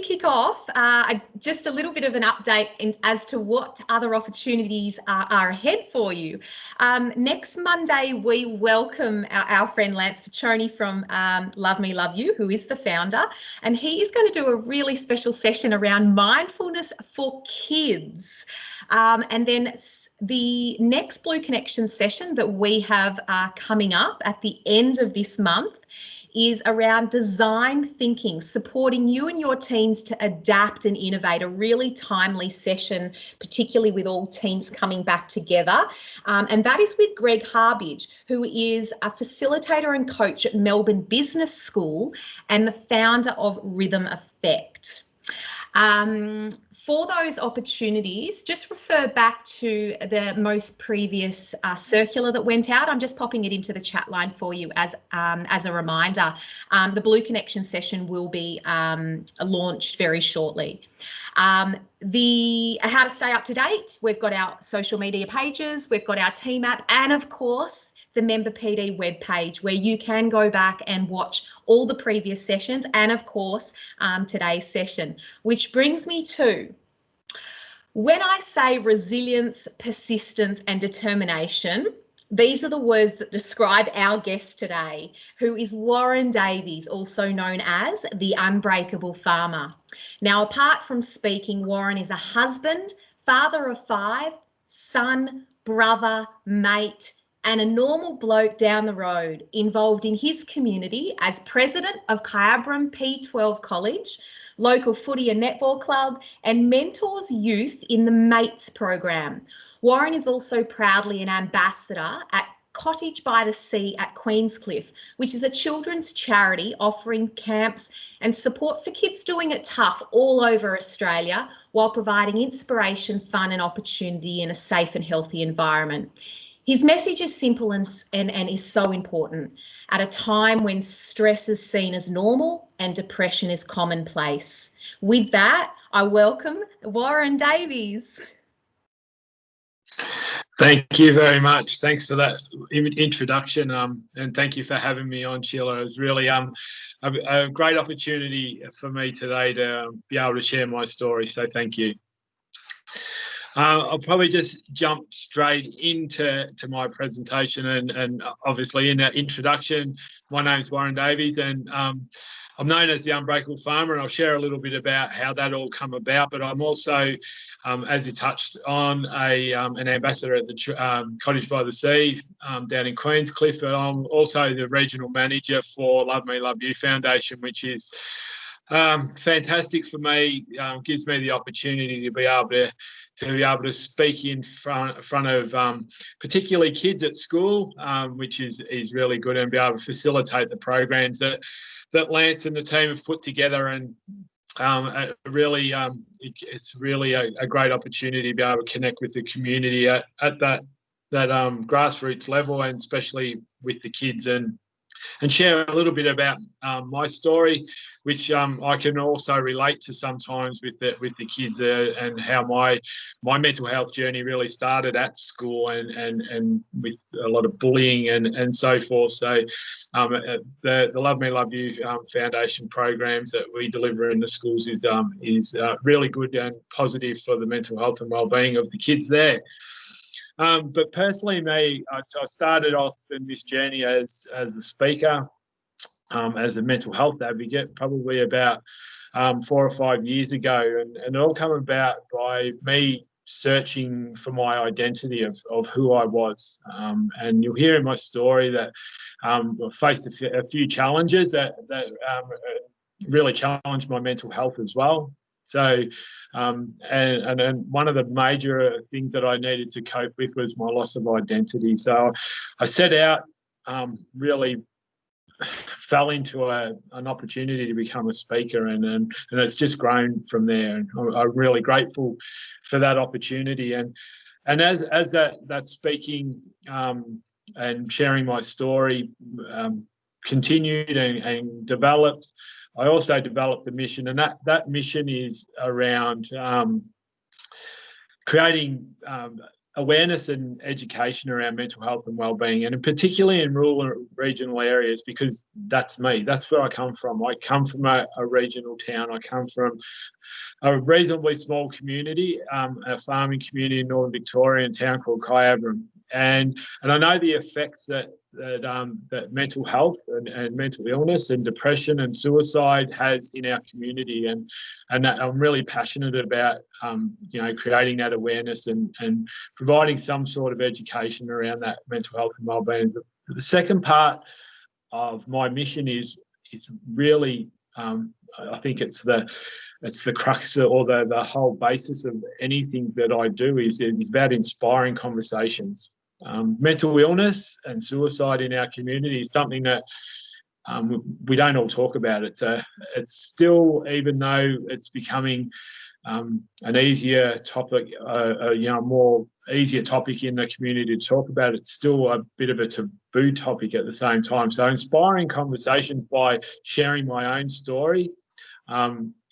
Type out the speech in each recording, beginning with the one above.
kick off, just a little bit of an update as to what other opportunities are ahead for you. Next Monday, we welcome our friend Lance Piccioni from Love Me, Love You, who is the founder, and he is going to do a really special session around mindfulness for kids. And then the next Blue Connection session that we have coming up at the end of this month is around design thinking, supporting you and your teams to adapt and innovate, a really timely session, particularly with all teams coming back together. And that is with Greg Harbidge, who is a facilitator and coach at Melbourne Business School and the founder of Rhythm Effect. For those opportunities, just refer back to the most previous circular that went out. I'm just popping it into the chat line for you as a reminder. The Blue Connection session will be launched very shortly. How to stay up to date, we've got our social media pages, we've got our team app, and of course, the Member PD webpage, where you can go back and watch all the previous sessions and, of course, today's session. Which brings me to, when I say resilience, persistence and determination, these are the words that describe our guest today, who is Warren Davies, also known as the Unbreakable Farmer. Now, apart from speaking, Warren is a husband, father of 5, son, brother, mate, and a normal bloke down the road, involved in his community as president of Kyabram P12 College, local footy and netball club, and mentors youth in the MATES program. Warren is also proudly an ambassador at Cottage by the Sea at Queenscliff, which is a children's charity offering camps and support for kids doing it tough all over Australia, while providing inspiration, fun and opportunity in a safe and healthy environment. His message is simple and is so important at a time when stress is seen as normal and depression is commonplace. With that, I welcome Warren Davies. Thank you very much. Thanks for that introduction, and thank you for having me on, Sheila. It was really a great opportunity for me today to be able to share my story, so thank you. I'll probably just jump straight into my presentation, and obviously in that introduction, my name's Warren Davies, and I'm known as the Unbreakable Farmer, and I'll share a little bit about how that all come about. But I'm also, as you touched on, an ambassador at the Cottage by the Sea down in Queenscliff, and I'm also the regional manager for Love Me, Love You Foundation, which is fantastic for me. Gives me the opportunity to be able to speak in front of particularly kids at school, which is really good, and be able to facilitate the programs that Lance and the team have put together. And it's really a great opportunity to be able to connect with the community at that grassroots level, and especially with the kids, and share a little bit about my story, which I can also relate to sometimes with the kids, and how my mental health journey really started at school, and with a lot of bullying and so forth. So the Love Me Love You Foundation programs that we deliver in the schools is really good and positive for the mental health and wellbeing of the kids there. But personally, so I started off in this journey as a speaker, as a mental health advocate, probably about 4 or 5 years ago, and it all came about by me searching for my identity of who I was. And you'll hear in my story that I faced a few challenges that really challenged my mental health as well. So, and one of the major things that I needed to cope with was my loss of identity. So I set out, really fell into an opportunity to become a speaker, and it's just grown from there. And I'm really grateful for that opportunity. And as that speaking and sharing my story continued and developed, I also developed a mission, and that mission is around creating awareness and education around mental health and wellbeing, and particularly in rural and regional areas, because that's me. That's where I come from. I come from a regional town. I come from a reasonably small community, a farming community in northern Victoria, a town called Kyabram. And I know the effects that mental health and mental illness and depression and suicide has in our community, and that I'm really passionate about creating that awareness and providing some sort of education around that mental health and wellbeing. The second part of my mission is really I think it's the crux or the whole basis of anything that I do is about inspiring conversations. Mental illness and suicide in our community is something that we don't all talk about. It's still, even though it's becoming an easier topic, more easier topic in the community to talk about, it's still a bit of a taboo topic at the same time. So inspiring conversations by sharing my own story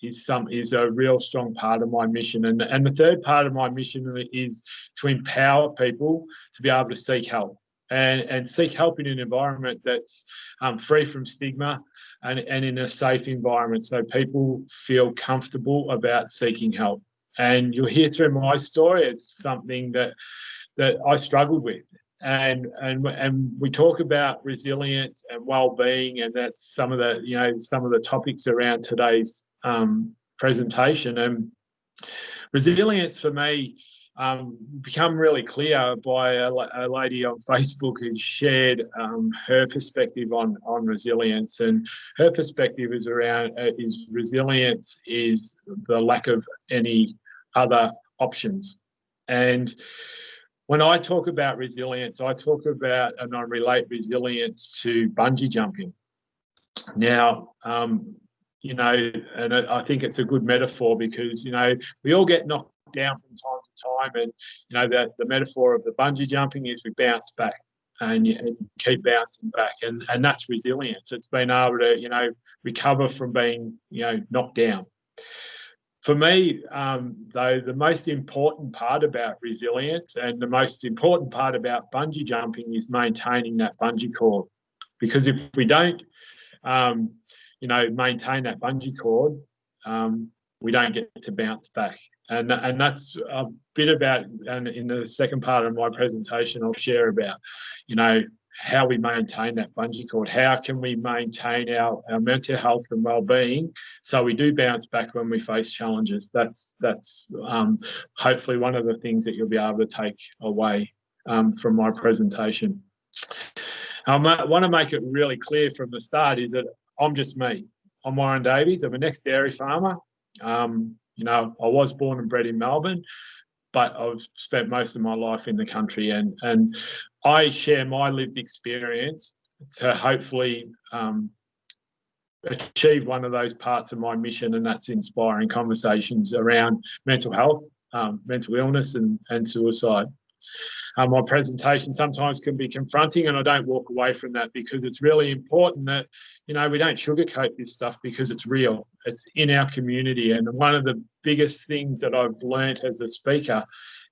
is a real strong part of my mission. And the third part of my mission is to empower people to be able to seek help and seek help in an environment that's free from stigma and in a safe environment, so people feel comfortable about seeking help. And you'll hear through my story, it's something that I struggled with. And we talk about resilience and well-being, and that's some of the topics around today's presentation. And resilience for me become really clear by a lady on Facebook who shared her perspective on resilience, and her perspective is around resilience is the lack of any other options. And when I talk about resilience, I talk about and I relate resilience to bungee jumping. Now, and I think it's a good metaphor because, we all get knocked down from time to time, and, that the metaphor of the bungee jumping is we bounce back and you keep bouncing back. And that's resilience. It's being able to, recover from being, knocked down. For me, though, the most important part about resilience and the most important part about bungee jumping is maintaining that bungee cord. Because if we don't, maintain that bungee cord, we don't get to bounce back. And that's a bit about, and in the second part of my presentation, I'll share about, how we maintain that bungee cord. How can we maintain our mental health and well-being so we do bounce back when we face challenges? That's hopefully one of the things that you'll be able to take away from my presentation. I want to make it really clear from the start is that I'm just me. I'm Warren Davies. I'm an ex-dairy farmer. I was born and bred in Melbourne, but I've spent most of my life in the country, and I share my lived experience to hopefully achieve one of those parts of my mission, and that's inspiring conversations around mental health, mental illness and suicide. My presentation sometimes can be confronting, and I don't walk away from that because it's really important that, we don't sugarcoat this stuff because it's real. It's in our community. And one of the biggest things that I've learnt as a speaker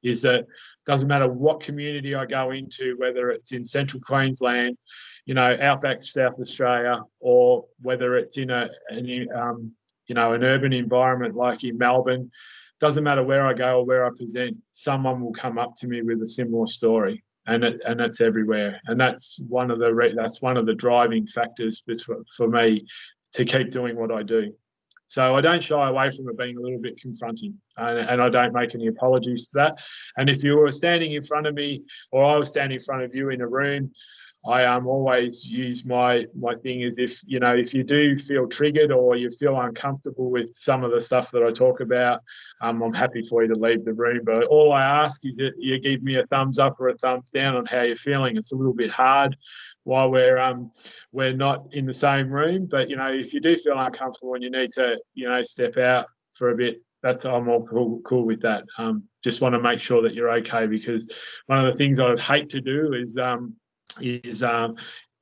is that it doesn't matter what community I go into, whether it's in central Queensland, outback South Australia, or whether it's in an urban environment like in Melbourne. Doesn't matter where I go or where I present, someone will come up to me with a similar story, and that's everywhere. And that's one of the driving factors for me to keep doing what I do. So I don't shy away from it being a little bit confronting, and I don't make any apologies to that. And if you were standing in front of me, or I was standing in front of you in a room, I always use my thing is if you do feel triggered or you feel uncomfortable with some of the stuff that I talk about, I'm happy for you to leave the room. But all I ask is that you give me a thumbs up or a thumbs down on how you're feeling. It's a little bit hard while we're not in the same room. But if you do feel uncomfortable and you need to step out for a bit, I'm all cool with that. Just want to make sure that you're okay, because one of the things I'd hate to do is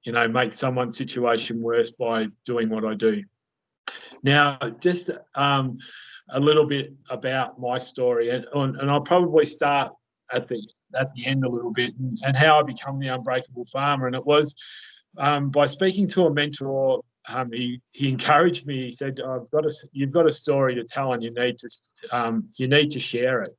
make someone's situation worse by doing what I do. Now, just a little bit about my story, and I'll probably start at the at the end a little bit, and how I become the Unbreakable Farmer. And it was by speaking to a mentor. He encouraged me. He said, "You've got a story to tell, and you need to share it."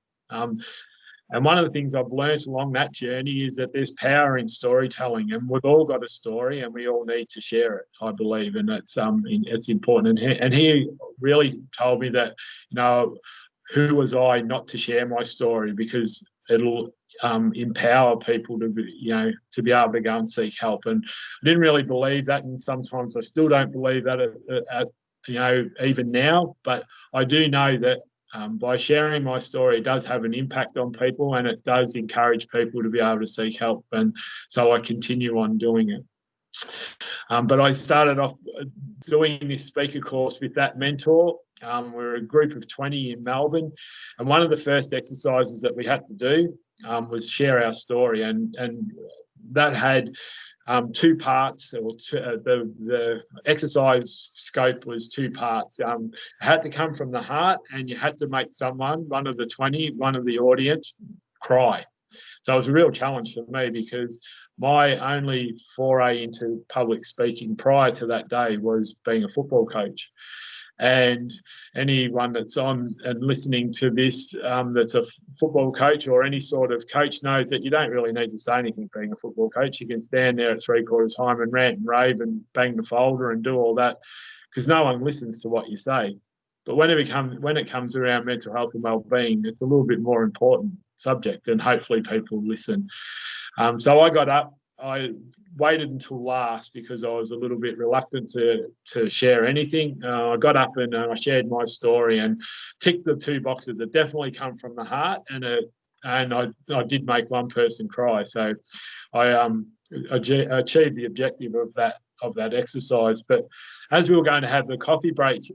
And one of the things I've learned along that journey is that there's power in storytelling, and we've all got a story, and we all need to share it, I believe, and it's important. And he really told me that, who was I not to share my story, because it'll empower people to be able to go and seek help. And I didn't really believe that, and sometimes I still don't believe that even now. But I do know that by sharing my story, it does have an impact on people, and it does encourage people to be able to seek help. And so I continue on doing it. But I started off doing this speaker course with that mentor. We're a group of 20 in Melbourne, and one of the first exercises that we had to do was share our story, and that had two parts. Or the exercise scope was two parts. It had to come from the heart, and you had to make one of the 20, one of the audience, cry. So it was a real challenge for me, because my only foray into public speaking prior to that day was being a football coach. And anyone that's on and listening to this that's a football coach or any sort of coach knows that you don't really need to say anything being a football coach. You can stand there at 3/4 time and rant and rave and bang the folder and do all that, because no one listens to what you say. But when it comes around mental health and wellbeing, it's a little bit more important subject, and hopefully people listen. So I got up. I waited until last because I was a little bit reluctant to share anything. I got up and I shared my story and ticked the two boxes that definitely come from the heart, and I did make one person cry. So I achieved the objective of that exercise. But as we were going to have the coffee break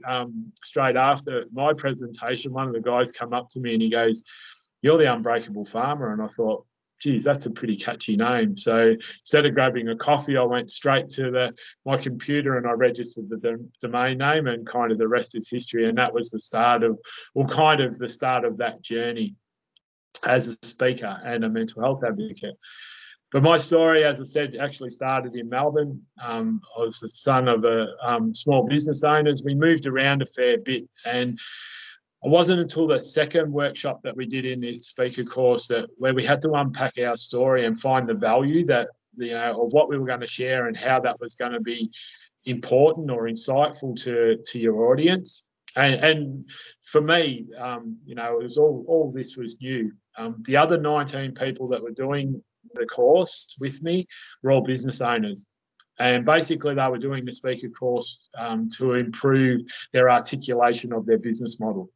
straight after my presentation, one of the guys come up to me and he goes, "You're the Unbreakable Farmer." And I thought, geez, that's a pretty catchy name. So instead of grabbing a coffee, I went straight to my computer and I registered the domain name, and kind of the rest is history. And that was the start of that journey as a speaker and a mental health advocate. But my story, as I said, actually started in Melbourne. I was the son of small business owners. We moved around a fair bit, and it wasn't until the second workshop that we did in this speaker course where we had to unpack our story and find the value of what we were going to share and how that was going to be important or insightful to your audience. And for me, it was all this was new. The other 19 people that were doing the course with me were all business owners. And basically, they were doing the speaker course to improve their articulation of their business model.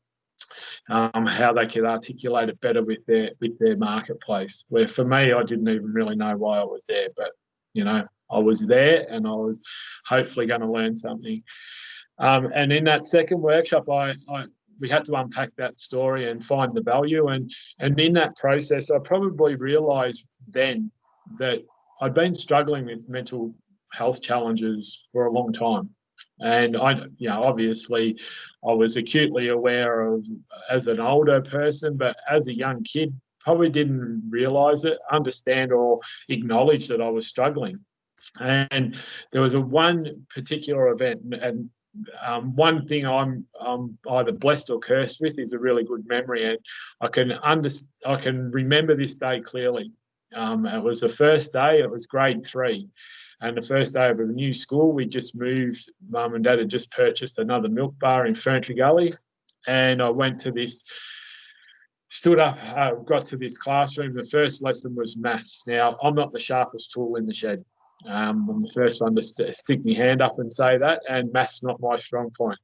How they could articulate it better with their marketplace. Where for me, I didn't even really know why I was there, but I was there, and I was hopefully going to learn something. And in that second workshop, we had to unpack that story and find the value. And in that process, I probably realised then that I'd been struggling with mental health challenges for a long time. And obviously, I was acutely aware of as an older person, but as a young kid, probably didn't realise it, understand, or acknowledge that I was struggling. And there was one particular event, and one thing I'm either blessed or cursed with is a really good memory, and I can remember this day clearly. It was the first day. It was grade 3. And the first day of a new school, we just moved. Mum and Dad had just purchased another milk bar in Ferntree Gully. And I went to this, stood up, got to this classroom. The first lesson was maths. Now, I'm not the sharpest tool in the shed. I'm the first one to stick my hand up and say that, and maths not my strong point.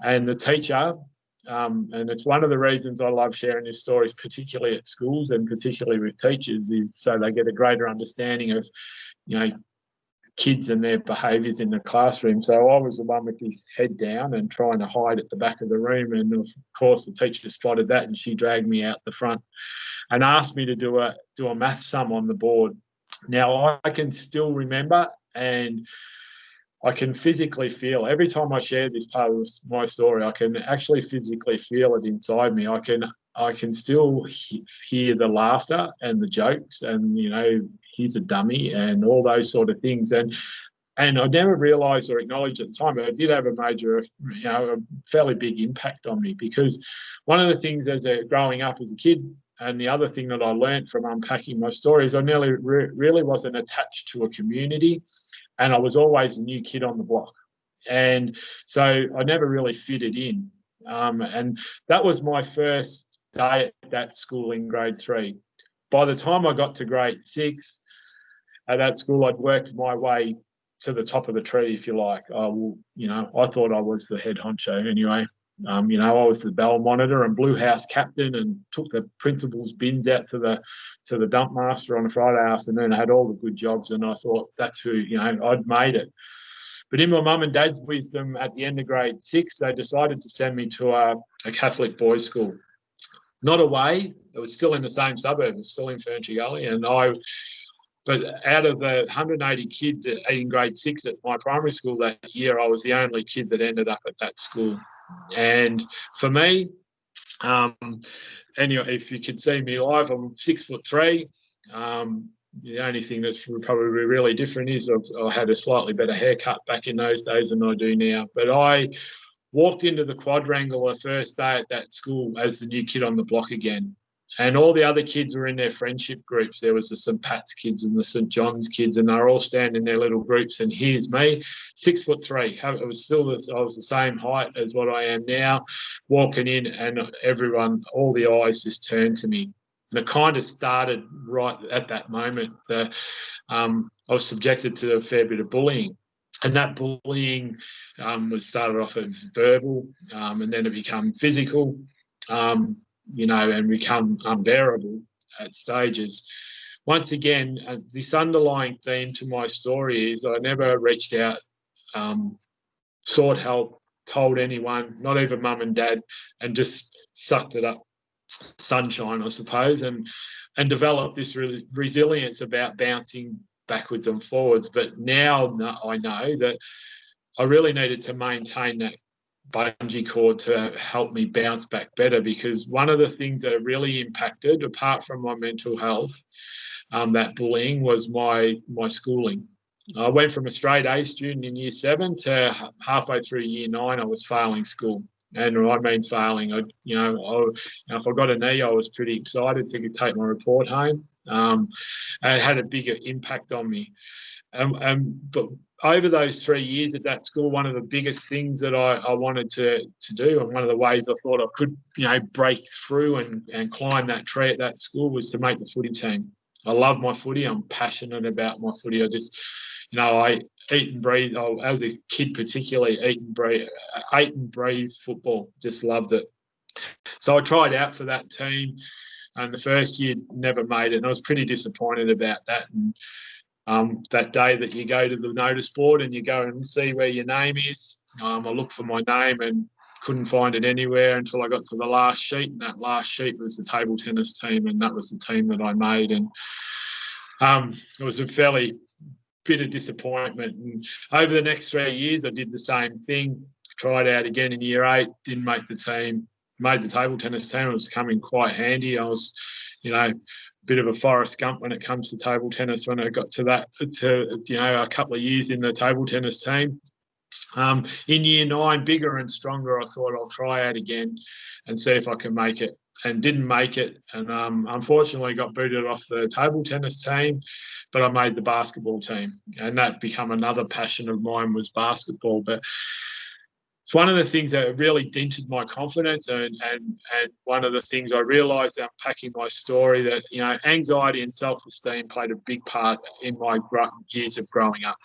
And the teacher, and it's one of the reasons I love sharing these stories, particularly at schools and particularly with teachers, is so they get a greater understanding of, kids and their behaviours in the classroom. So I was the one with his head down and trying to hide at the back of the room. And of course, the teacher spotted that, and she dragged me out the front and asked me to do a math sum on the board. Now, I can still remember, and I can physically feel every time I share this part of my story, I can actually physically feel it inside me. I can I can still hear the laughter and the jokes and, he's a dummy and all those sort of things. And I never realised or acknowledged at the time, but it did have a major, a fairly big impact on me, because one of the things growing up as a kid, and the other thing that I learned from unpacking my story, is I nearly really wasn't attached to a community, and I was always a new kid on the block. And so I never really fitted in. And that was my first day at that school in grade 3. By the time I got to grade 6 at that school, I'd worked my way to the top of the tree, if you like. I thought I was the head honcho anyway. I was the bell monitor and blue house captain, and took the principal's bins out to the dump master on a Friday afternoon. I had all the good jobs, and I thought that's who, I'd made it. But in my mum and dad's wisdom, at the end of grade 6, they decided to send me to a Catholic boys' school. Not away, it was still in the same suburb, it was still in Furniture Gully. But out of the 180 kids in grade 6 at my primary school that year, I was the only kid that ended up at that school. And for me, anyway, if you could see me live, I'm 6'3". The only thing that's probably really different is I had a slightly better haircut back in those days than I do now. But I walked into the quadrangle the first day at that school as the new kid on the block again. And all the other kids were in their friendship groups. There was the St. Pat's kids and the St. John's kids, and they were all standing in their little groups. And here's me, 6'3". I was the same height as what I am now, walking in, and all the eyes just turned to me. And it kind of started right at that moment. I was subjected to a fair bit of bullying. And that bullying was started off as verbal, and then it became physical, and become unbearable at stages. Once again, this underlying theme to my story is I never reached out, sought help, told anyone, not even mum and dad, and just sucked it up, sunshine, I suppose, and developed this resilience about bouncing backwards and forwards. But now I know that I really needed to maintain that bungee cord to help me bounce back better, because one of the things that really impacted, apart from my mental health, that bullying, was my schooling. I went from a straight A student in year 7 to halfway through year 9, I was failing school. And I mean failing. If I got an E, I was pretty excited to take my report home. It had a bigger impact on me. But over those 3 years at that school, one of the biggest things that I wanted to do, and one of the ways I thought I could, break through and climb that tree at that school, was to make the footy team. I love my footy. I'm passionate about my footy. I just, I eat and breathe. As a kid particularly, ate and breathe football. Just loved it. So I tried out for that team, and the first year never made it. And I was pretty disappointed about that. And that day that you go to the notice board and you go and see where your name is, I looked for my name and couldn't find it anywhere until I got to the last sheet. And that last sheet was the table tennis team, and that was the team that I made. And it was a fairly bit of disappointment. And over the next 3 years, I did the same thing. Tried out again in year 8, didn't make the team. Made the table tennis team. It was coming quite handy. I was, a bit of a Forrest Gump when it comes to table tennis. When I got to that, a couple of years in the table tennis team. In year 9, bigger and stronger, I thought I'll try out again and see if I can make it. And didn't make it, and unfortunately got booted off the table tennis team, but I made the basketball team, and that became another passion of mine, was basketball. But it's one of the things that really dented my confidence, and one of the things I realised unpacking my story, that anxiety and self-esteem played a big part in my years of growing up.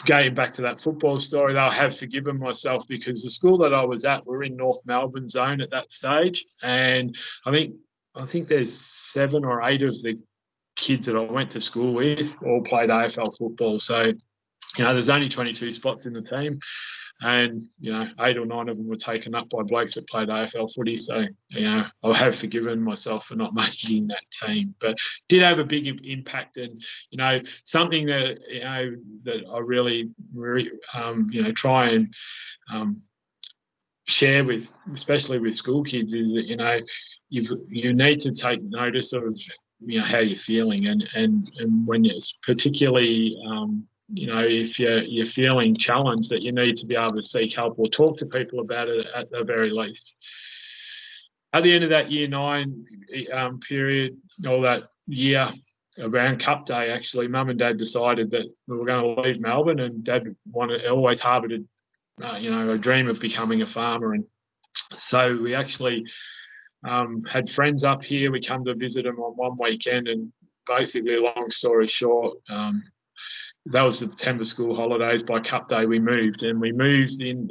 Going back to that football story, I have forgiven myself, because the school that I was at, we're in North Melbourne zone at that stage, and I think there's 7 or 8 of the kids that I went to school with all played AFL football. So, there's only 22 spots in the team, and 8 or 9 of them were taken up by blokes that played AFL footy. So I have forgiven myself for not making that team, but did have a big impact. And something that that I really try and share with, especially with school kids, is that, you know, you need to take notice of, you know, how you're feeling, and when it's particularly, you know, if you're feeling challenged, that you need to be able to seek help or talk to people about it at the very least. At the end of that year 9 period, or that year around Cup Day, actually, Mum and Dad decided that we were going to leave Melbourne, and Dad always harboured you know, a dream of becoming a farmer, and so we actually had friends up here. We come to visit them on one weekend, and basically, long story short, that was the September school holidays. By Cup Day, we moved in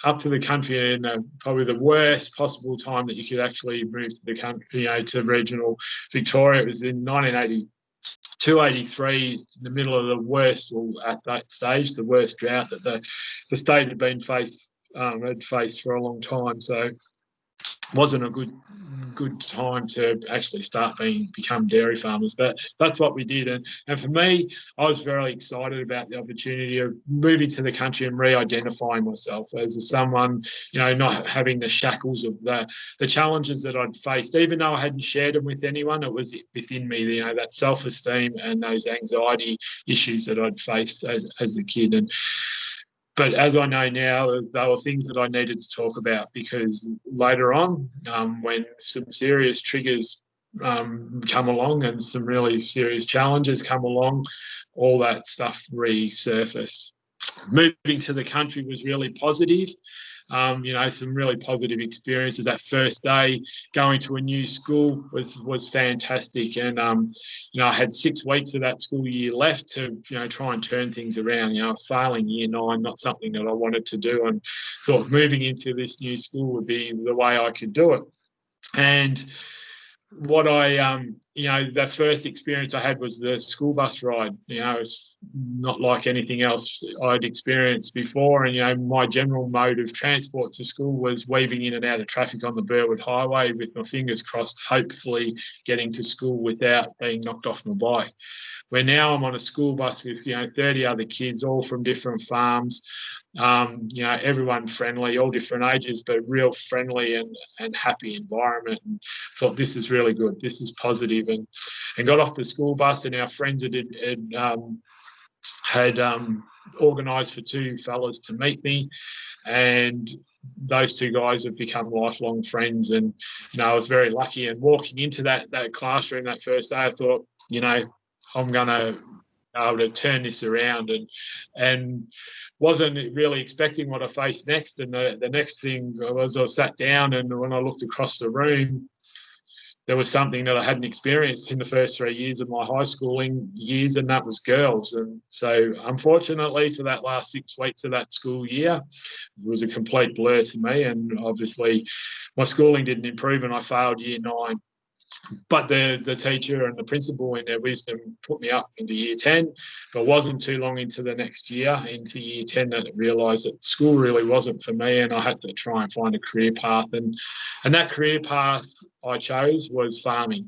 up to the country in probably the worst possible time that you could actually move to the country, you know, to regional Victoria. It was in 1982, 83, in the middle of the worst, well, at that stage, the worst drought that the state had faced for a long time. So wasn't a good time to actually become dairy farmers, but that's what we did. And for me, I was very excited about the opportunity of moving to the country and re-identifying myself as someone, you know, not having the shackles of the challenges that I'd faced. Even though I hadn't shared them with anyone, it was within me, you know, that self-esteem and those anxiety issues that I'd faced as a kid. But as I know now, they were things that I needed to talk about, because later on, when some serious triggers come along and some really serious challenges come along, all that stuff resurfaced. Moving to the country was really positive. You know, some really positive experiences. That first day going to a new school was fantastic, and you know, I had 6 weeks of that school year left to, you know, try and turn things around. You know, failing year 9, not something that I wanted to do, and thought moving into this new school would be the way I could do it. And what you know, the first experience I had was the school bus ride. You know, it's not like anything else I'd experienced before. And, you know, my general mode of transport to school was weaving in and out of traffic on the Burwood Highway with my fingers crossed, hopefully getting to school without being knocked off my bike. Where now I'm on a school bus with, you know, 30 other kids, all from different farms. You know, everyone friendly, all different ages, but real friendly and happy environment. And thought, this is really good. This is positive. And got off the school bus, and our friends had organised for 2 fellas to meet me, and those 2 guys have become lifelong friends. And, you know, I was very lucky. And walking into that classroom that first day, I thought, you know, I'm going to be able to turn this around, and wasn't really expecting what I faced next. And the next thing was, I sat down, and when I looked across the room, there was something that I hadn't experienced in the first 3 years of my high schooling years, and that was girls. And so, unfortunately, for that last 6 weeks of that school year, it was a complete blur to me. And obviously, my schooling didn't improve, and I failed year 9. But the teacher and the principal, in their wisdom, put me up into year 10. But it wasn't too long into the next year, into year 10, that I realised that school really wasn't for me, and I had to try and find a career path. And that career path I chose was farming.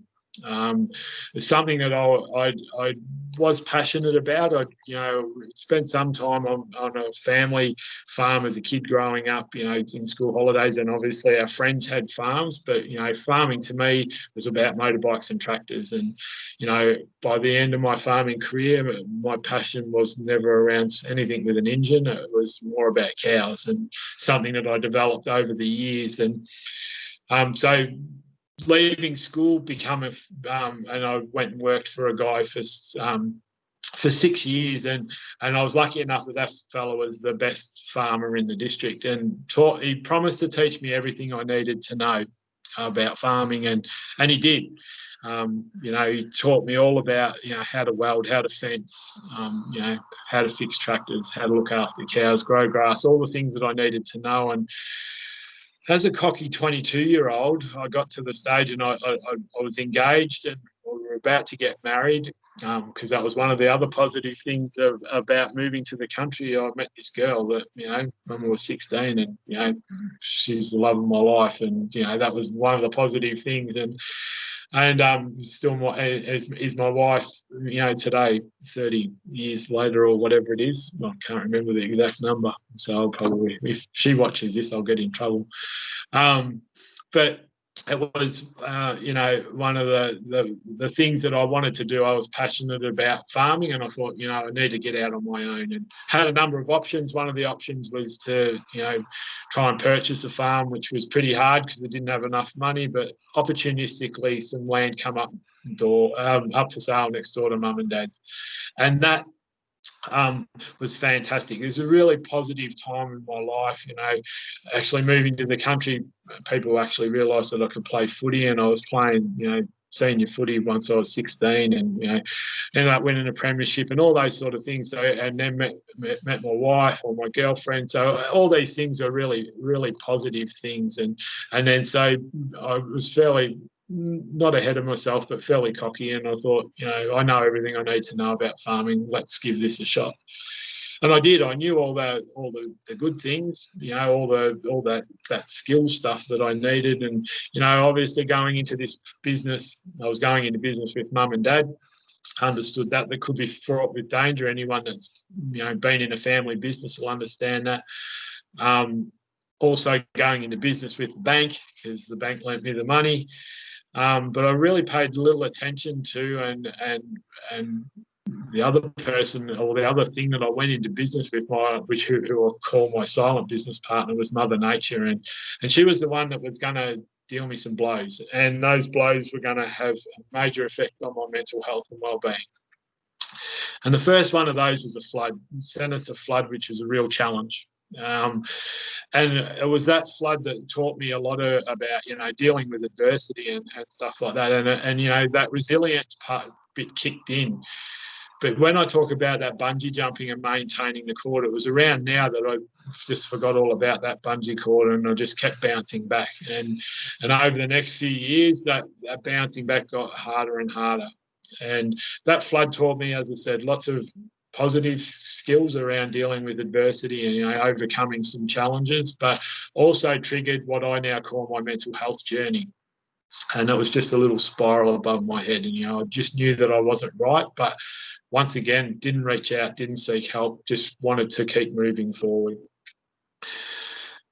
It's something that I was passionate about. I, you know, spent some time on a family farm as a kid growing up, you know, in school holidays, and obviously our friends had farms. But, you know, farming to me was about motorbikes and tractors. And, you know, by the end of my farming career, my passion was never around anything with an engine. It was more about cows, and something that I developed over the years. And so leaving school, and I went and worked for a guy for 6 years, and I was lucky enough that fellow was the best farmer in the district, and he promised to teach me everything I needed to know about farming, and he did. You know, he taught me all about, you know, how to weld, how to fence, you know, how to fix tractors, how to look after cows, grow grass, all the things that I needed to know. And as a cocky 22-year-old, I got to the stage, and I was engaged, and we were about to get married, because that was one of the other positive things about moving to the country. I met this girl that, you know, when we were 16, and, you know, she's the love of my life, and, you know, that was one of the positive things. And and still is my wife, today, 30 years later or whatever it is. I can't remember the exact number, so I'll probably, if she watches this, I'll get in trouble. But it was, one of the things that I wanted to do. I was passionate about farming, and I thought, I need to get out on my own, and had a number of options. One of the options was to, try and purchase a farm, which was pretty hard because I didn't have enough money. But opportunistically, some land come up for sale next door to mum and dad's, and that was fantastic. It was a really positive time in my life. Actually moving to the country, people actually realised that I could play footy, and I was playing, senior footy once I was 16, and ended up winning a premiership and all those sort of things. So, and then met my wife or my girlfriend. So all these things are really, really positive things. And then so I was fairly, not ahead of myself, but fairly cocky, and I thought, I know everything I need to know about farming. Let's give this a shot. And I did. I knew all the good things, all that skill stuff that I needed. And obviously going into this business, I was going into business with mum and dad. Understood that could be fraught with danger. Anyone that's been in a family business will understand that. Also going into business with the bank, because the bank lent me the money. But I really paid little attention to, and the other person, or the other thing that I went into business with, who I call my silent business partner, was Mother Nature, and she was the one that was going to deal me some blows, and those blows were going to have a major effect on my mental health and well-being. And the first one of those was a flood. It sent us a flood, which was a real challenge. And it was that flood that taught me a lot about, dealing with adversity and stuff like that. And that resilience bit kicked in. But when I talk about that bungee jumping and maintaining the cord, it was around now that I just forgot all about that bungee cord, and I just kept bouncing back. And over the next few years, that bouncing back got harder and harder. And that flood taught me, as I said, lots of positive skills around dealing with adversity and overcoming some challenges, but also triggered what I now call my mental health journey. And it was just a little spiral above my head, and I just knew that I wasn't right, but once again didn't reach out, didn't seek help, just wanted to keep moving forward.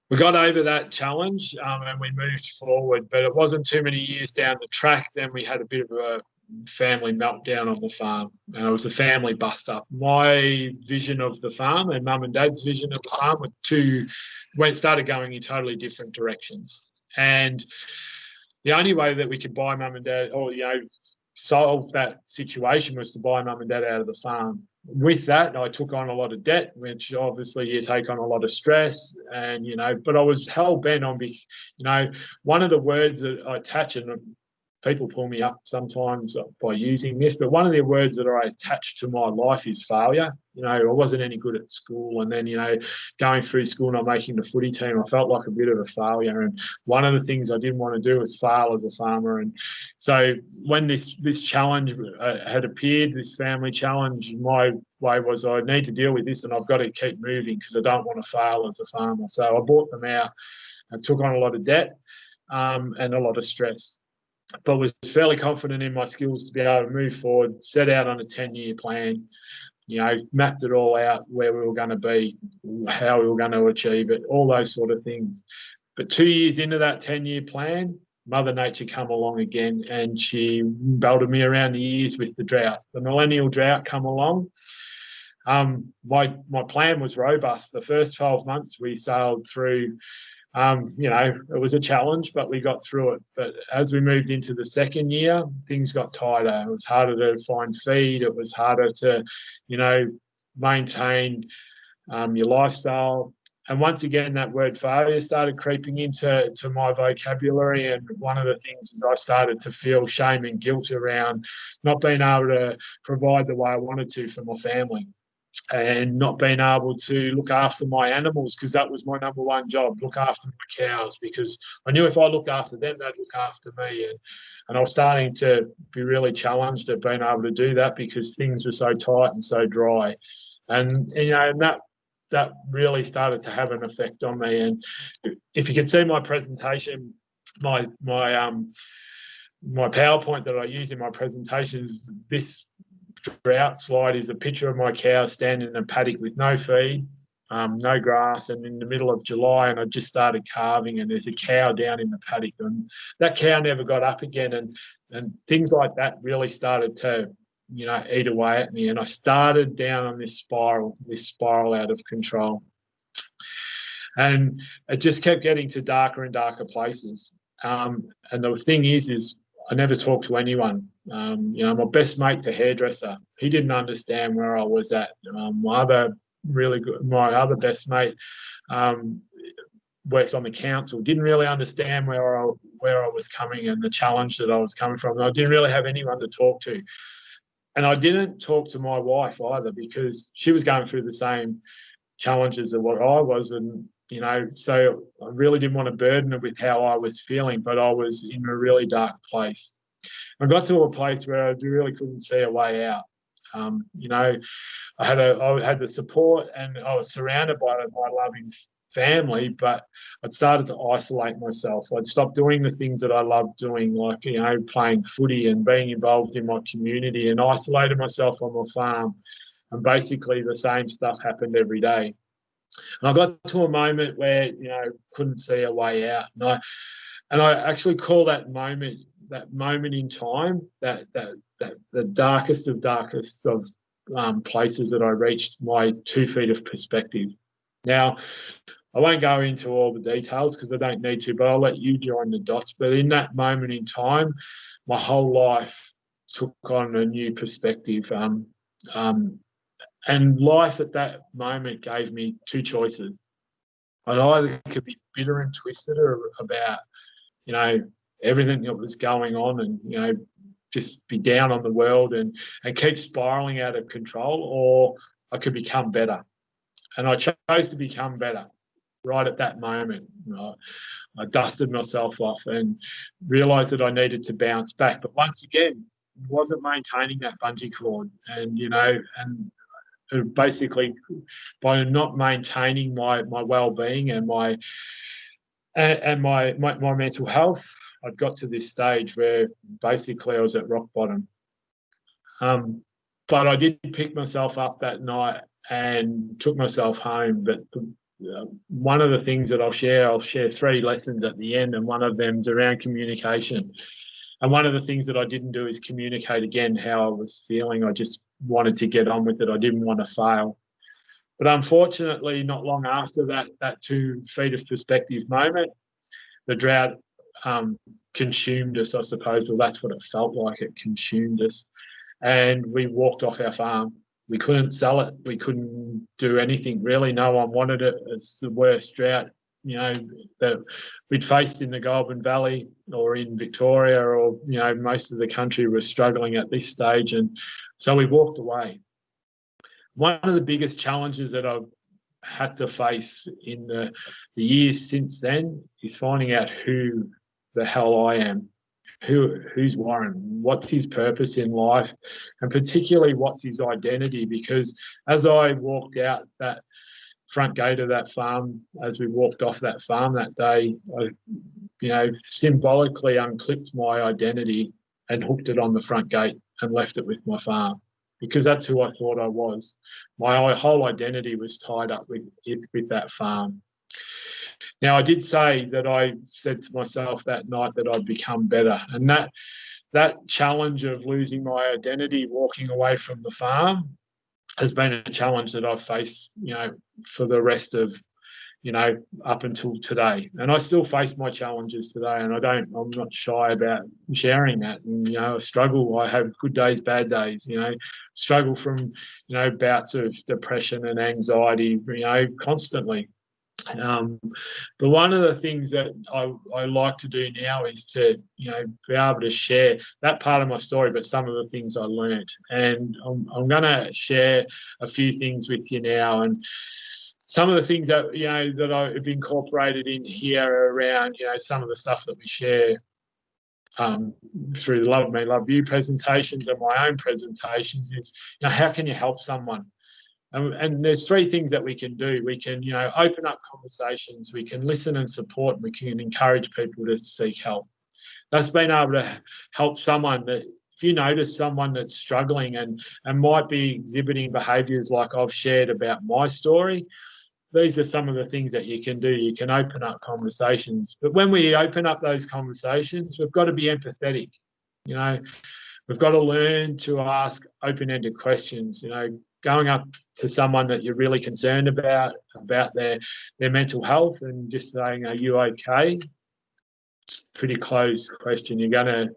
We got over that challenge, and we moved forward, but it wasn't too many years down the track, then we had a bit of a family meltdown on the farm. It was a family bust up. My vision of the farm and mum and dad's vision of the farm started going in totally different directions. And the only way that we could buy mum and dad, or solve that situation, was to buy mum and dad out of the farm. With that, I took on a lot of debt, which obviously you take on a lot of stress, and but I was hell bent on one of the words that I attach, and people pull me up sometimes by using this, but one of the words that I attach to my life is failure. I wasn't any good at school, and then, going through school, not making the footy team, I felt like a bit of a failure. And one of the things I didn't want to do was fail as a farmer. And so when this challenge had appeared, this family challenge, my way was, I need to deal with this, and I've got to keep moving because I don't want to fail as a farmer. So I bought them out and took on a lot of debt and a lot of stress, but was fairly confident in my skills to be able to move forward, set out on a 10-year plan, mapped it all out, where we were going to be, how we were going to achieve it, all those sort of things. But 2 years into that 10-year plan, Mother Nature come along again, and she belted me around the ears with the drought. The millennial drought come along. My plan was robust. The first 12 months we sailed through. It was a challenge, but we got through it. But as we moved into the second year, things got tighter. It was harder to find feed. It was harder to, maintain your lifestyle. And once again, that word failure started creeping into my vocabulary. And one of the things is I started to feel shame and guilt around not being able to provide the way I wanted to for my family, and not being able to look after my animals, because that was my number one job, look after my cows, because I knew if I looked after them, they'd look after me. And I was starting to be really challenged at being able to do that because things were so tight and so dry. And that really started to have an effect on me. And if you can see my presentation, my my PowerPoint that I use in my presentations, this drought slide is a picture of my cow standing in a paddock with no feed, no grass, and in the middle of July, and I just started calving, and there's a cow down in the paddock, and that cow never got up again, and things like that really started to, eat away at me, and I started down on this spiral out of control, and it just kept getting to darker and darker places. And the thing is I never talked to anyone. My best mate's a hairdresser. He didn't understand where I was at. My other best mate works on the council. Didn't really understand where I was coming and the challenge that I was coming from. And I didn't really have anyone to talk to. And I didn't talk to my wife either, because she was going through the same challenges of what I was, and so I really didn't want to burden her with how I was feeling, but I was in a really dark place. I got to a place where I really couldn't see a way out. I had the support, and I was surrounded by my loving family, but I'd started to isolate myself. I'd stopped doing the things that I loved doing, like playing footy and being involved in my community, and isolated myself on my farm. And basically the same stuff happened every day. And I got to a moment where couldn't see a way out, and I actually call that moment in time that the darkest of places that I reached my 2 feet of perspective. Now, I won't go into all the details because I don't need to, but I'll let you join the dots. But in that moment in time, my whole life took on a new perspective. And life at that moment gave me 2 choices. I either could be bitter and twisted about, everything that was going on, and, just be down on the world and keep spiraling out of control, or I could become better. And I chose to become better right at that moment. I dusted myself off and realised that I needed to bounce back. But once again, wasn't maintaining that bungee cord, and basically by not maintaining my well-being and my mental health, I'd got to this stage where basically I was at rock bottom. But I did pick myself up that night and took myself home. But one of the things that I'll share 3 lessons at the end, and one of them's around communication. And one of the things that I didn't do is communicate again how I was feeling. I just wanted to get on with it. I didn't want to fail. But unfortunately, not long after that 2 feet of perspective moment, the drought consumed us, I suppose. Well, that's what it felt like. It consumed us. And we walked off our farm. We couldn't sell it. We couldn't do anything, really. No one wanted it. It's the worst drought, that we'd faced in the Goulburn Valley or in Victoria, or, most of the country was struggling at this stage. And so we walked away. One of the biggest challenges that I've had to face in the years since then is finding out who the hell I am. Who's Warren? What's his purpose in life? And particularly, what's his identity? Because as I walked out that front gate of that farm, as we walked off that farm that day, I, symbolically unclipped my identity and hooked it on the front gate and left it with my farm, because that's who I thought I was. My whole identity was tied up with that farm. Now, I did say that I said to myself that night that I'd become better, and that challenge of losing my identity, walking away from the farm, has been a challenge that I've faced, for the rest of, up until today. And I still face my challenges today, and I'm not shy about sharing that. And, I struggle. I have good days, bad days, struggle from, bouts of depression and anxiety, constantly. But one of the things that I like to do now is to, be able to share that part of my story, but some of the things I learned. And I'm going to share a few things with you now. And some of the things that, that I've incorporated in here around, some of the stuff that we share through the Love Me, Love You presentations and my own presentations is, how can you help someone? And there's 3 things that we can do. We can, open up conversations. We can listen and support. And we can encourage people to seek help. That's been able to help someone that, if you notice someone that's struggling and might be exhibiting behaviours like I've shared about my story, these are some of the things that you can do. You can open up conversations. But when we open up those conversations, we've got to be empathetic. You know, we've got to learn to ask open-ended questions. You know, going up to someone that you're really concerned about their mental health and just saying, "Are you okay?" It's a pretty closed question. You're going to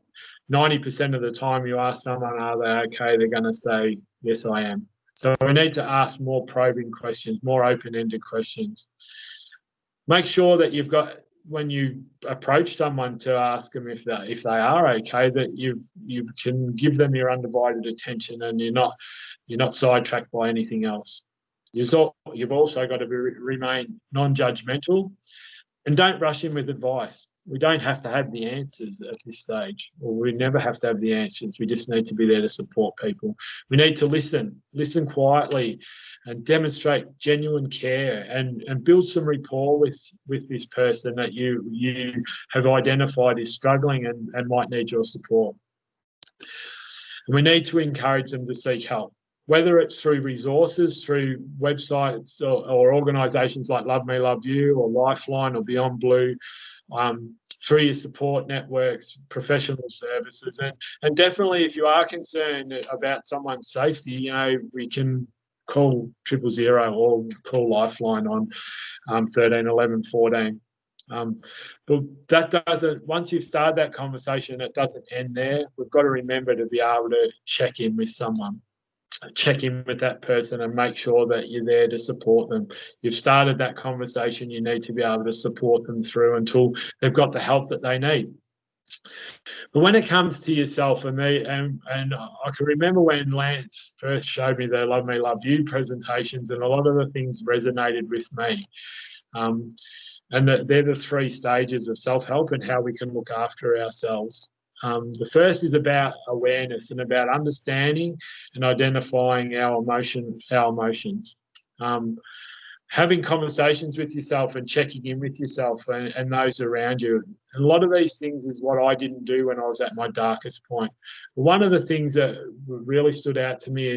90% of the time you ask someone, "Are they okay?" They're going to say, "Yes, I am." So we need to ask more probing questions, more open-ended questions. Make sure that you've got, when you approach someone to ask them if they are okay, that you can give them your undivided attention and you're not sidetracked by anything else. You've also got to remain non-judgmental and don't rush in with advice. We don't have to have the answers at this stage, or we never have to have the answers. We just need to be there to support people. We need to listen quietly and demonstrate genuine care and build some rapport with this person that you have identified is struggling and might need your support. And we need to encourage them to seek help, whether it's through resources, through websites or organisations like Love Me Love You or Lifeline or Beyond Blue, through your support networks, professional services. And definitely, if you are concerned about someone's safety, you know, we can call 000 or call Lifeline on 13 11 14. But that doesn't, once you've started that conversation, it doesn't end there. We've got to remember to be able to check in with someone. Check in with that person and make sure that you're there to support them. You've started that conversation, you need to be able to support them through until they've got the help that they need. But when it comes to yourself and me, and I can remember when Lance first showed me the Love Me Love You presentations, and a lot of the things resonated with me. And they're the 3 stages of self-help and how we can look after ourselves. The first is about awareness and about understanding and identifying our emotions. Having conversations with yourself and checking in with yourself and those around you. And a lot of these things is what I didn't do when I was at my darkest point. One of the things that really stood out to me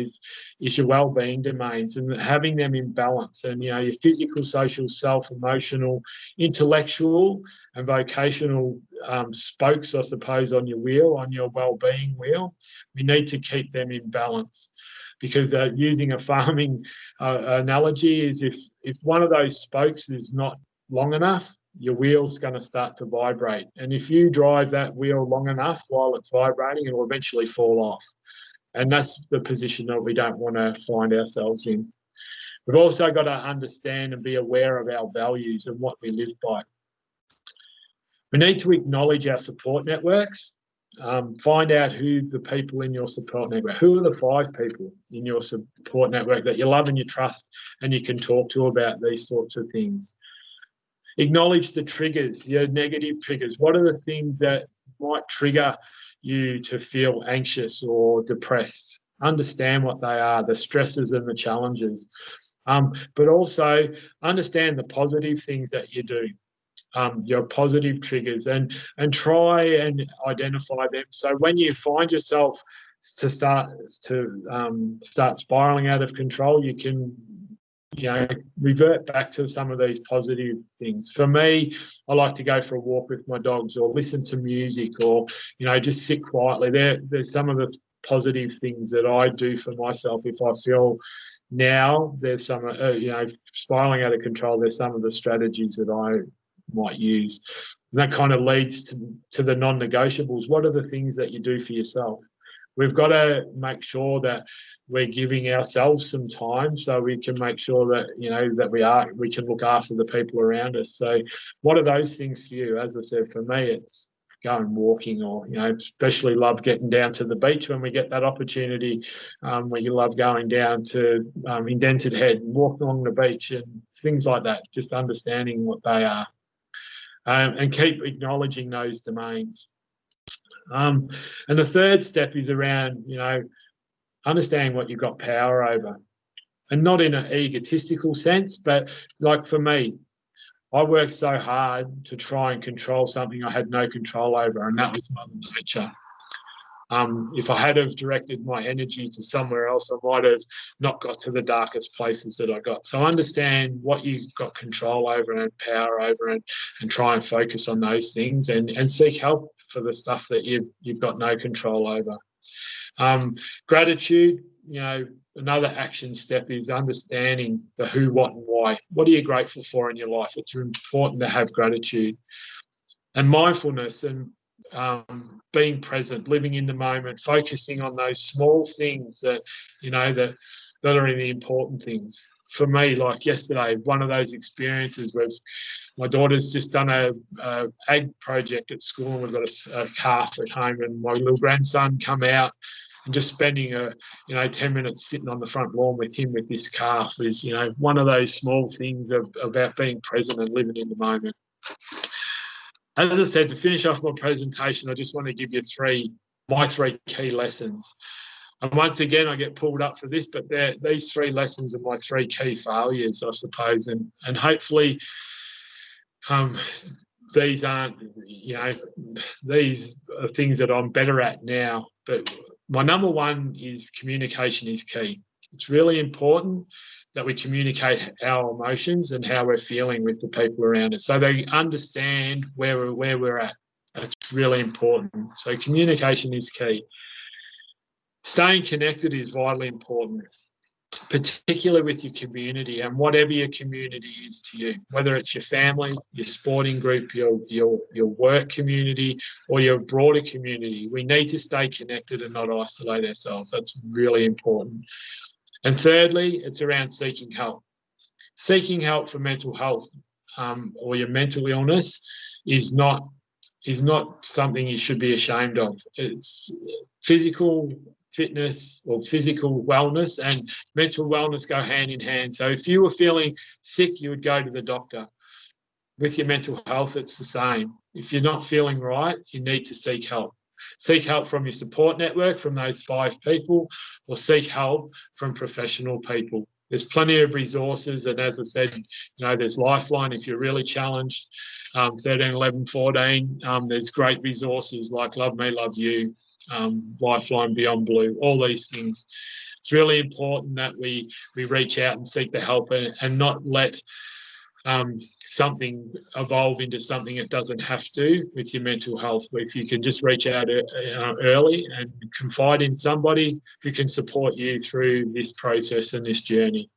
is your well-being domains and having them in balance. And, you know, your physical, social, self-emotional, intellectual and vocational spokes, I suppose, on your wheel, on your well-being wheel. We need to keep them in balance. Because using a farming analogy is if one of those spokes is not long enough, your wheel's going to start to vibrate. And if you drive that wheel long enough while it's vibrating, it will eventually fall off. And that's the position that we don't want to find ourselves in. We've also got to understand and be aware of our values and what we live by. We need to acknowledge our support networks. Find out who the people in your support network, who are the 5 people in your support network that you love and you trust and you can talk to about these sorts of things. Acknowledge the triggers, your negative triggers. What are the things that might trigger you to feel anxious or depressed? Understand what they are, the stresses and the challenges. But also understand the positive things that you do. Your positive triggers and try and identify them. So when you find yourself to start spiraling out of control, you can, you know, revert back to some of these positive things. For me, I like to go for a walk with my dogs or listen to music or, you know, just sit quietly. There's some of the positive things that I do for myself if I feel now there's some, you know, spiraling out of control. There's some of the strategies that I might use. And that kind of leads to the non-negotiables. What are the things that you do for yourself? We've got to make sure that we're giving ourselves some time so we can make sure that, you know, that we can look after the people around us. So what are those things for you? As I said, for me, it's going walking or, you know, especially love getting down to the beach when we get that opportunity. We love going down to Indented Head and walk along the beach and things like that, just understanding what they are. And keep acknowledging those domains. And the third step is around, you know, understanding what you've got power over. And not in an egotistical sense, but like for me, I worked so hard to try and control something I had no control over, and that was Mother Nature. If I had have directed my energy to somewhere else, I might have not got to the darkest places that I got. So understand what you've got control over and power over, and try and focus on those things, and seek help for the stuff that you've got no control over. Gratitude, another action step is understanding the who, what, and why. What are you grateful for in your life? It's important to have gratitude. And mindfulness and being present, living in the moment, focusing on those small things that are the important things. For me, like yesterday, one of those experiences where my daughter's just done a ag project at school, and we've got a calf at home, and my little grandson come out, and just spending 10 minutes sitting on the front lawn with him with this calf is one of those small things about being present and living in the moment. As I said, to finish off my presentation, I just want to give you my three key lessons. And once again, I get pulled up for this, but these three lessons are my three key failures, I suppose. And hopefully these aren't, these are things that I'm better at now. But my number one is communication is key. It's really important that we communicate our emotions and how we're feeling with the people around us, so they understand where we're at. That's really important. So communication is key. Staying connected is vitally important, particularly with your community and whatever your community is to you, whether it's your family, your sporting group, your work community, or your broader community. We need to stay connected and not isolate ourselves. That's really important. And thirdly, it's around seeking help. Seeking help for mental health or your mental illness is not something you should be ashamed of. It's physical fitness or physical wellness and mental wellness go hand in hand. So if you were feeling sick, you would go to the doctor. With your mental health, it's the same. If you're not feeling right, you need to seek help. Seek help from your support network, from those 5 people, or seek help from professional people. There's plenty of resources, and as I said, there's Lifeline if you're really challenged, 13, 11, 14. There's great resources like Love Me, Love You, Lifeline, Beyond Blue, all these things. It's really important that we reach out and seek the help and not let something evolve into something it doesn't have to with your mental health. If you can just reach out early and confide in somebody who can support you through this process and this journey.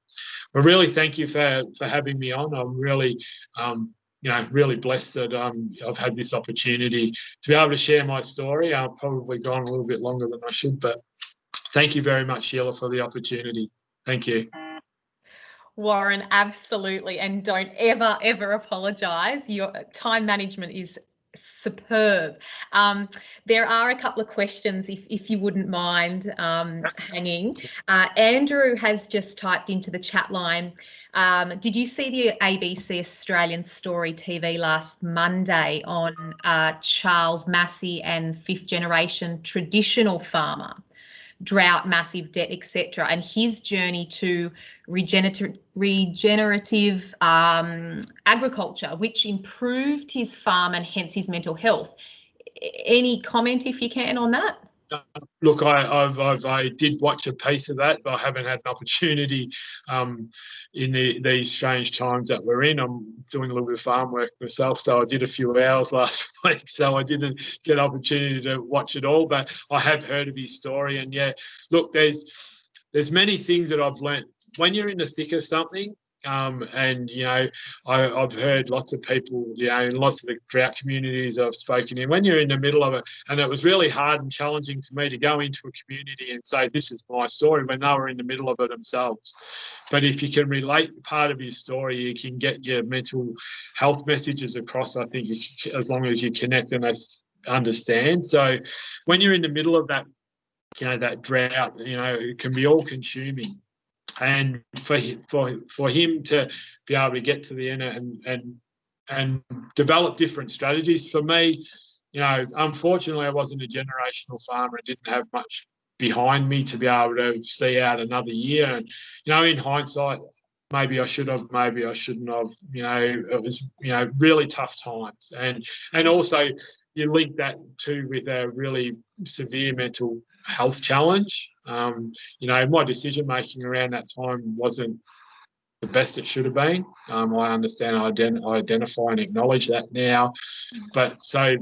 Well, really thank you for having me on. I'm really really blessed that I've had this opportunity to be able to share my story. I've probably gone a little bit longer than I should, but thank you very much, Sheila, for the opportunity. Thank you. Warren, absolutely. And don't ever apologise. Your time management is superb. There are a couple of questions, if you wouldn't mind hanging. Andrew has just typed into the chat line, did you see the ABC Australian Story TV last Monday on Charles Massey and 5th generation traditional farmer? Drought, massive debt, etc., and his journey to regenerative agriculture, which improved his farm and hence his mental health. Any comment, if you can, on that? Look, I did watch a piece of that, but I haven't had an opportunity in these strange times that we're in. I'm doing a little bit of farm work myself, so I did a few hours last week, so I didn't get an opportunity to watch it all, but I have heard of his story. And yeah, look, there's many things that I've learnt. When you're in the thick of something, and I've heard lots of people, in lots of the drought communities I've spoken in, when you're in the middle of it, and it was really hard and challenging for me to go into a community and say, this is my story, when they were in the middle of it themselves. But if you can relate part of your story, you can get your mental health messages across, I think, as long as you connect and understand. So when you're in the middle of that, that drought, it can be all consuming. And for him to be able to get to the end and develop different strategies. For me, unfortunately, I wasn't a generational farmer. I didn't have much behind me to be able to see out another year. And in hindsight, maybe I should have, maybe I shouldn't have. It was, really tough times. And also you link that too with a really severe mental health challenge. My decision making around that time wasn't the best it should have been. I understand, I identify and acknowledge that now. But so,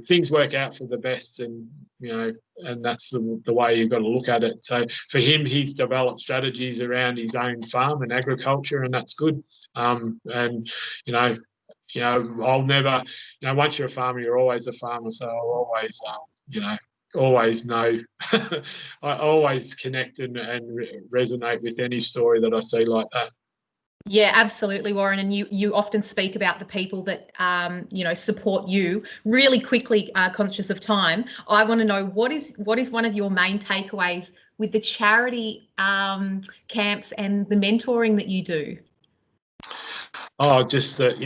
things work out for the best, and and that's the way you've got to look at it. So for him, he's developed strategies around his own farm and agriculture, and that's good. I'll never, once you're a farmer, you're always a farmer. So I'll always, always know, I always connect and resonate with any story that I see like that. Yeah, absolutely, Warren. And you often speak about the people that support you. Really quickly, conscious of time, I want to know what is one of your main takeaways with the charity camps and the mentoring that you do? Oh, just that,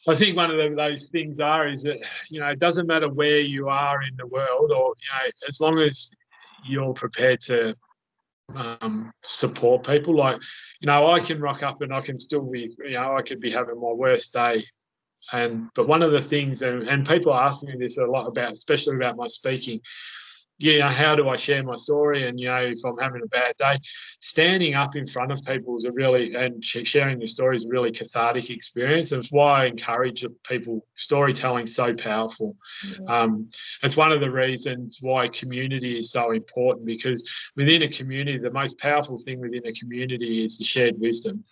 I think one of those things is that, it doesn't matter where you are in the world, or, as long as you're prepared to support people. Like, I can rock up and I can still be, I could be having my worst day. But one of the things, and people are asking me this a lot about, especially about my speaking, how do I share my story? And, if I'm having a bad day, standing up in front of people is and sharing the story is a really cathartic experience. And it's why I encourage people. Storytelling is so powerful. Yes. It's one of the reasons why community is so important, because within a community, the most powerful thing within a community is the shared wisdom.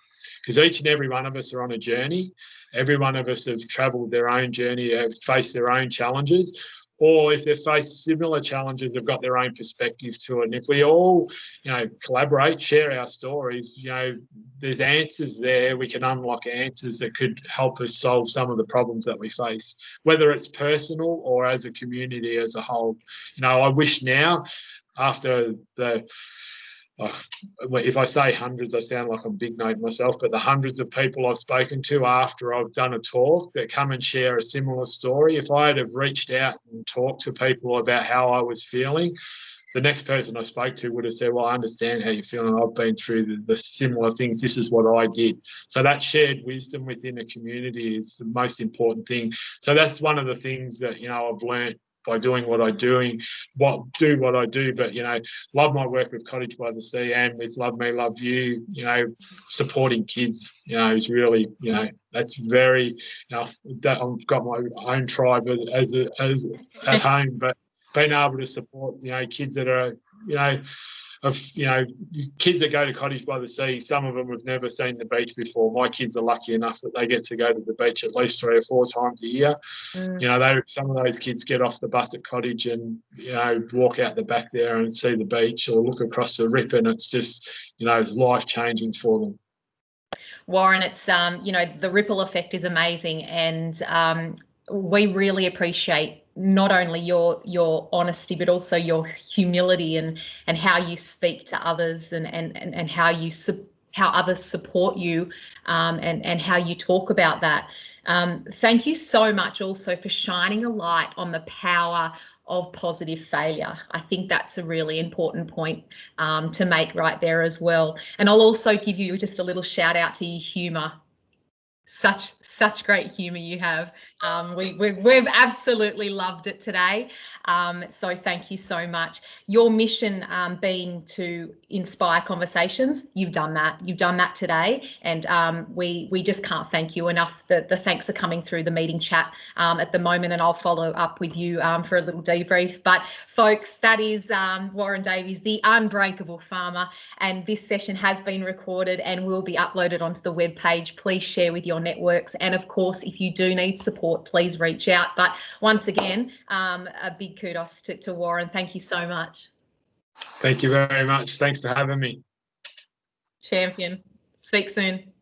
Because each and every one of us are on a journey. Every one of us have travelled their own journey, have faced their own challenges. Or if they've faced similar challenges, they've got their own perspective to it. And if we all, collaborate, share our stories, there's answers there. We can unlock answers that could help us solve some of the problems that we face, whether it's personal or as a community as a whole. I wish now, after if I say hundreds, I sound like I'm big noting myself, but the hundreds of people I've spoken to after I've done a talk that come and share a similar story, if I had have reached out and talked to people about how I was feeling, the next person I spoke to would have said, well, I understand how you're feeling. I've been through the similar things. This is what I did. So that shared wisdom within a community is the most important thing. So that's one of the things that, I've learned by doing what I do, but, love my work with Cottage by the Sea and with Love Me, Love You, supporting kids, is really, that's very, I've got my own tribe as at home, but being able to support, kids that are, kids that go to Cottage by the Sea, some of them have never seen the beach before. My kids are lucky enough that they get to go to the beach at least 3 or 4 times a year. Some of those kids get off the bus at Cottage and, walk out the back there and see the beach or look across the rip, and it's just, it's life-changing for them. Warren, it's, the ripple effect is amazing, and we really appreciate not only your honesty, but also your humility and how you speak to others, and how others support you, and how you talk about that. Thank you so much also for shining a light on the power of positive failure. I think that's a really important point to make right there as well. And I'll also give you just a little shout out to your humour. Such great humour you have. We've absolutely loved it today. So thank you so much. Your mission being to inspire conversations, you've done that. You've done that today, and we just can't thank you enough. The thanks are coming through the meeting chat at the moment, and I'll follow up with you for a little debrief. But folks, that is Warren Davies, the Unbreakable Farmer, and this session has been recorded and will be uploaded onto the webpage. Please share with your networks, and of course, if you do need support, please reach out. But once again, a big kudos to Warren. Thank you so much. Thank you very much. Thanks for having me. Champion. Speak soon.